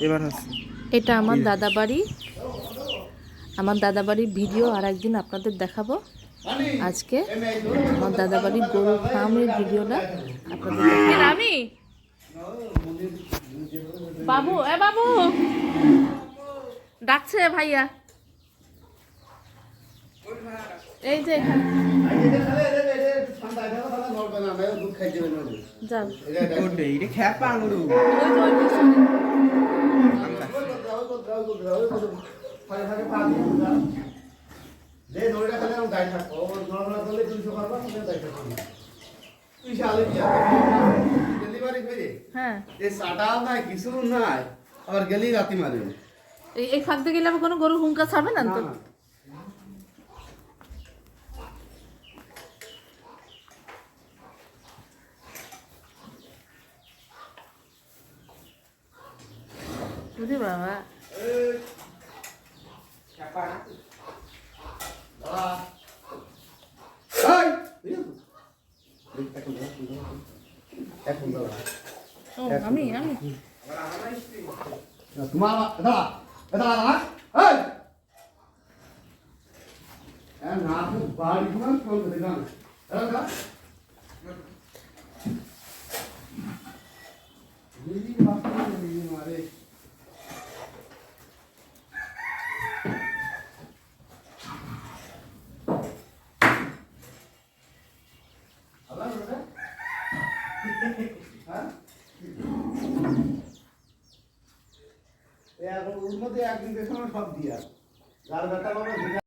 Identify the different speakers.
Speaker 1: এবার হচ্ছে
Speaker 2: এটা আমার দাদা বাড়ি। আমার দাদা বাড়ির ভিডিও আর একদিন আপনাদের দেখাবো। আজকে আমার দাদা বাড়ির গরু ফার্মের ভিডিওটা আপনাদের দেখাবো। আমি বাবু, এ বাবু ডাকছে ভাইয়া, এই যে এখানে যাও।
Speaker 1: এটা খেপ আঙুরু
Speaker 2: ওই তো ওই পিছনে। হ্যাঁ,
Speaker 3: কিছু নাই আবার গেলি রাতি মারে
Speaker 2: এই ফাঁক দিয়ে গেলে আবার কোনো গরু হুঙ্কা ছাড়বে না তো? বুঝি বাবা, ও আমি
Speaker 3: তোমার দাদা দাদা না বাড়ি ফোন করে দাও দাদা মারে ওর মধ্যে একদিন দেখলাম সব দিয়া যার বেটা বাবা